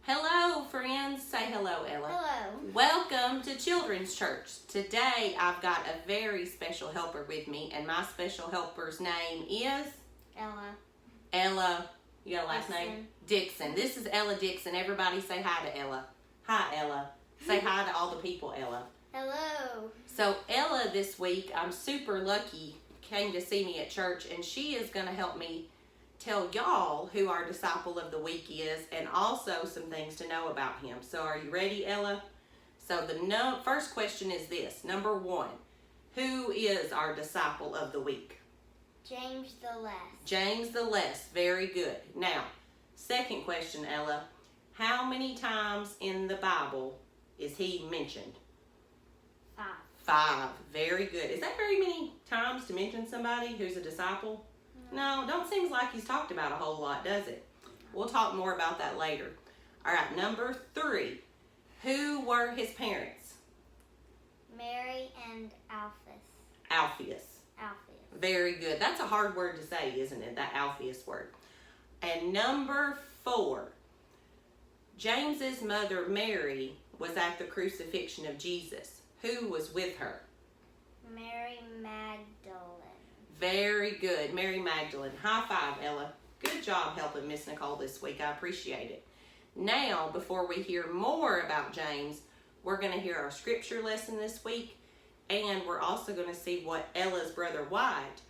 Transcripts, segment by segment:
Hello, friends. Say hello, Ella. Hello. Welcome to Children's Church. Today, I've got a very special helper with me, and my special helper's name is Ella. Ella. You got a last name? Dixon. This is Ella Dixon. Everybody say hi to Ella. Hi, Ella. Say hi to all the people, Ella. Hello. So, Ella this week, I'm super lucky, came to see me at church, and she is going to help me tell y'all who our disciple of the week is and also some things to know about him. So are you ready, Ella? So the first question is this. Number 1, who is our disciple of the week? James the Less. James the Less. Very good. Now, second question, Ella. How many times in the Bible is he mentioned? 5. 5. Very good. Is that very many times to mention somebody who's a disciple? No, don't seem like he's talked about a whole lot, does it? We'll talk more about that later. All right, number 3. Who were his parents? Mary and Alphaeus. Alphaeus. Alphaeus. Very good. That's a hard word to say, isn't it? That Alphaeus word. And number 4. James's mother, Mary, was at the crucifixion of Jesus. Who was with her? Mary Magdalene. Very good. Mary Magdalene. High five, Ella. Good job helping Miss Nicole this week. I appreciate it. Now, before we hear more about James, we're going to hear our scripture lesson this week, and we're also going to see what Ella's brother White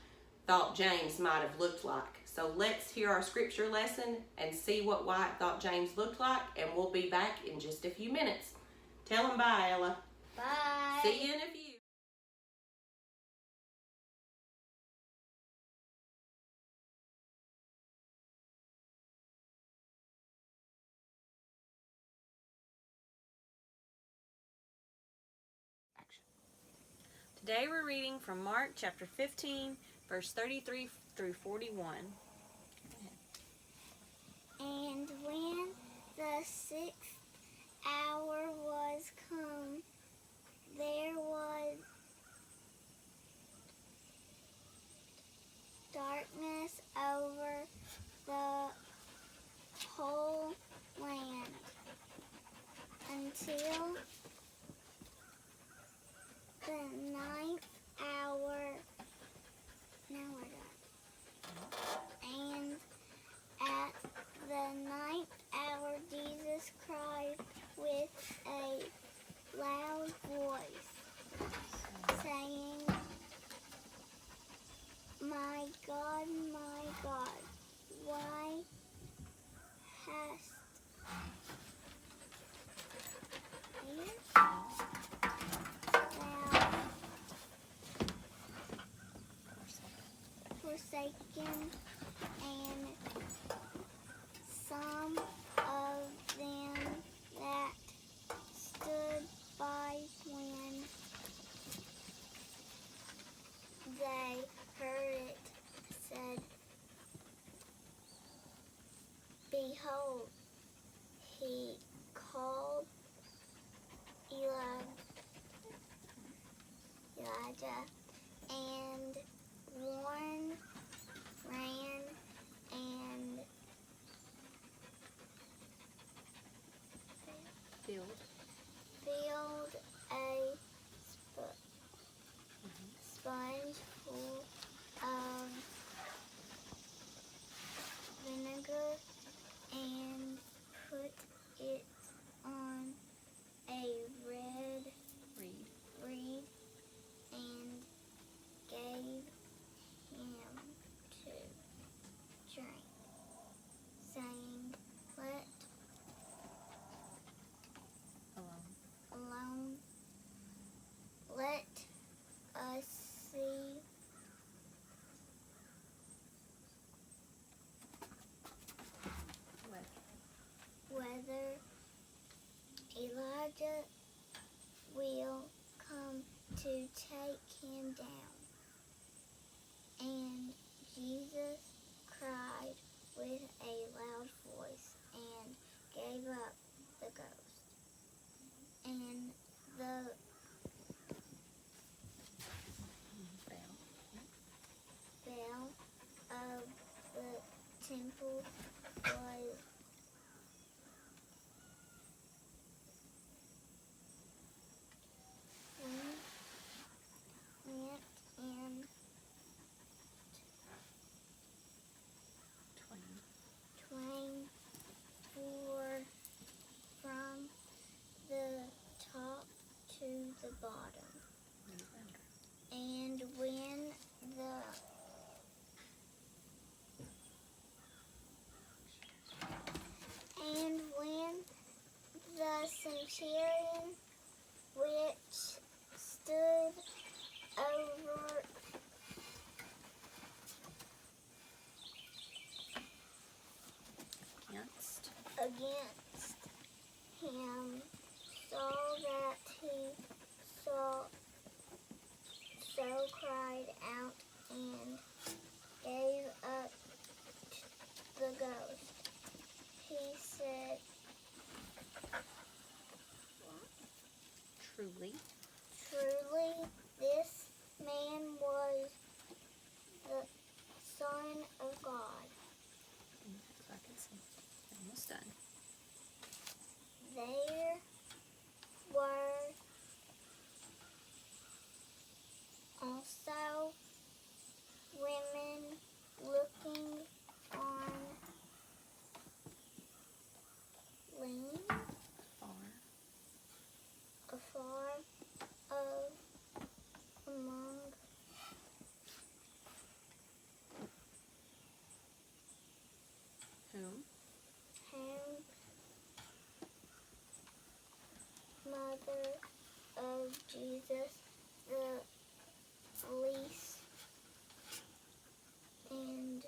thought James might have looked like. So let's hear our scripture lesson and see what White thought James looked like, and we'll be back in just a few minutes. Tell them bye, Ella. Bye. See you in a few. Today we're reading from Mark chapter 15, verse 33 through 41. And when the 6th hour was come, there was darkness over the whole land until the 9th hour. Now we're done. And at the 9th hour, Jesus cried with a loud voice, saying, my God, why hast thou forsaken? And some of them that stood by, when they heard it, said, behold, he called Elijah. And one ran and filled a sponge full of vinegar and put it on a red reed and gave him to drink, saying, let alone, let us see whether Elijah will come to take him down. And Jesus cried with a loud voice and gave up the ghost. And the bell of the temple was centurion which stood over against him saw that he saw, so cried out and gave up the ghost. He said, Truly. Truly, this man was the Son of God. If I can see. Almost done. There were also women looking on, lean afar of among whom? Mother of Jesus, the least, and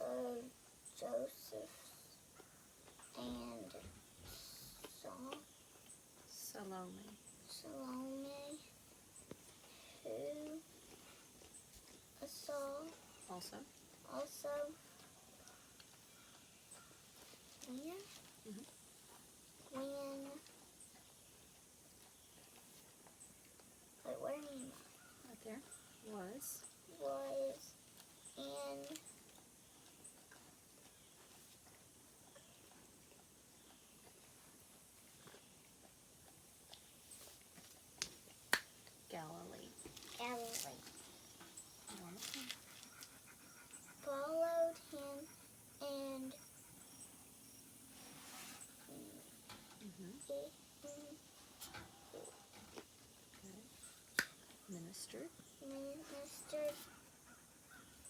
of Joseph and Salome, who saw Also. when where am I? Right there. Was in Galilee. Followed him and Ministered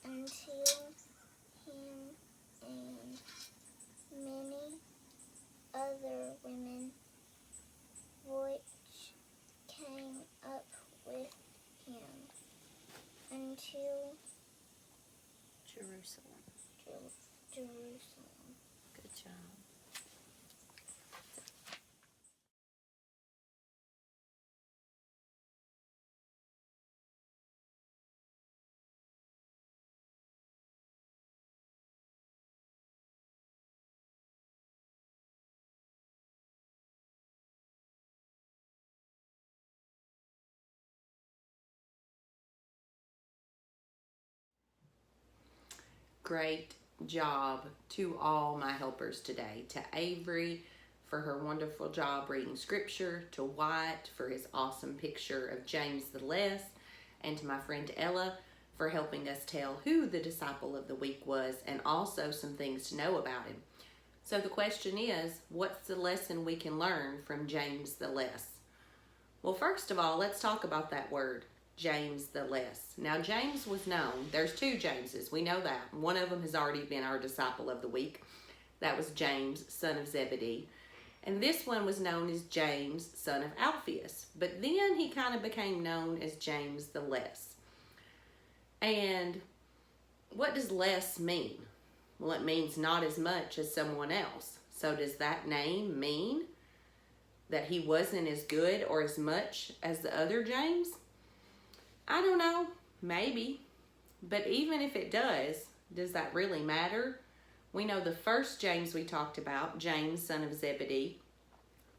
until him and many other women which came up with him until Jerusalem. Jerusalem. Good job. Great job to all my helpers today. To Avery for her wonderful job reading scripture, to Wyatt for his awesome picture of James the Less, and to my friend Ella for helping us tell who the disciple of the week was and also some things to know about him. So the question is, what's the lesson we can learn from James the Less? Well, first of all, let's talk about that word, James the Less. Now, James was known. There's two Jameses. We know that. One of them has already been our disciple of the week. That was James, son of Zebedee. And this one was known as James, son of Alphaeus. But then he kind of became known as James the Less. And what does less mean? Well, it means not as much as someone else. So does that name mean that he wasn't as good or as much as the other James? I don't know, maybe. But even if it does that really matter? We know the first James we talked about, James, son of Zebedee,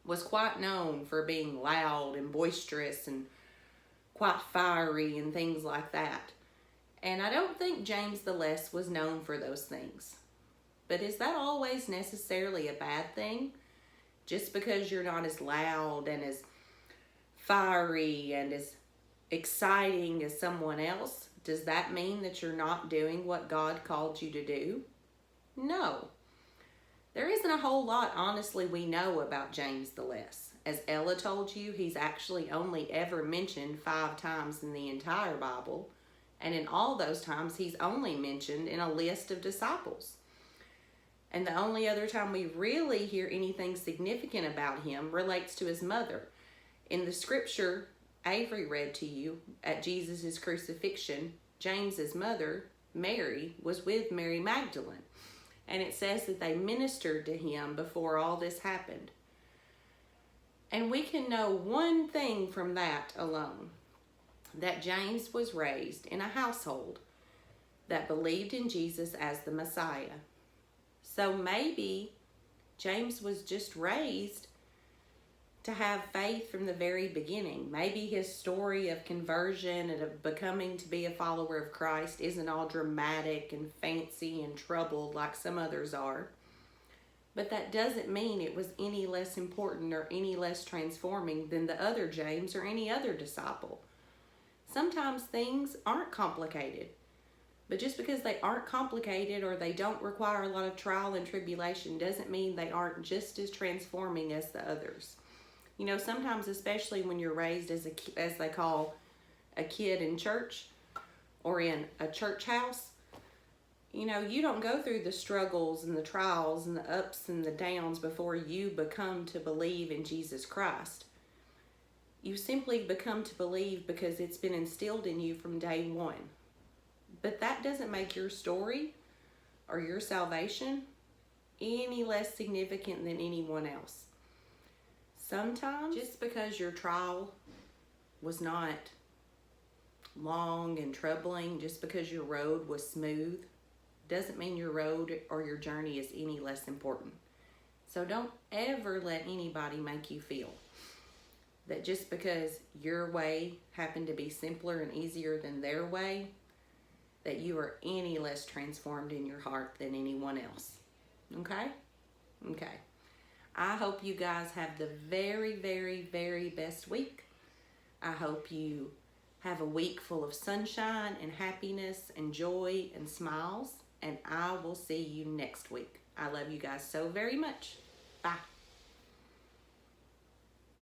was quite known for being loud and boisterous and quite fiery and things like that. And I don't think James the Less was known for those things. But is that always necessarily a bad thing? Just because you're not as loud and as fiery and as exciting as someone else, does that mean that you're not doing what God called you to do? No. There isn't a whole lot, honestly, we know about James the Less. As Ella told you, he's actually only ever mentioned 5 times in the entire Bible. And in all those times, he's only mentioned in a list of disciples. And the only other time we really hear anything significant about him relates to his mother. In the scripture Avery read to you at Jesus' crucifixion, James's mother, Mary, was with Mary Magdalene. And it says that they ministered to him before all this happened. And we can know one thing from that alone, that James was raised in a household that believed in Jesus as the Messiah. So maybe James was just raised to have faith from the very beginning. Maybe his story of conversion and of becoming to be a follower of Christ isn't all dramatic and fancy and troubled like some others are. But that doesn't mean it was any less important or any less transforming than the other James or any other disciple. Sometimes things aren't complicated. But just because they aren't complicated or they don't require a lot of trial and tribulation doesn't mean they aren't just as transforming as the others. You know, sometimes, especially when you're raised as they call a kid in church or in a church house, you know, you don't go through the struggles and the trials and the ups and the downs before you become to believe in Jesus Christ. You simply become to believe because it's been instilled in you from day one. But that doesn't make your story or your salvation any less significant than anyone else. Sometimes, just because your trial was not long and troubling, just because your road was smooth, doesn't mean your road or your journey is any less important. So don't ever let anybody make you feel that just because your way happened to be simpler and easier than their way, that you are any less transformed in your heart than anyone else. Okay? Okay. I hope you guys have the very, very, very best week. I hope you have a week full of sunshine and happiness and joy and smiles. And I will see you next week. I love you guys so very much. Bye.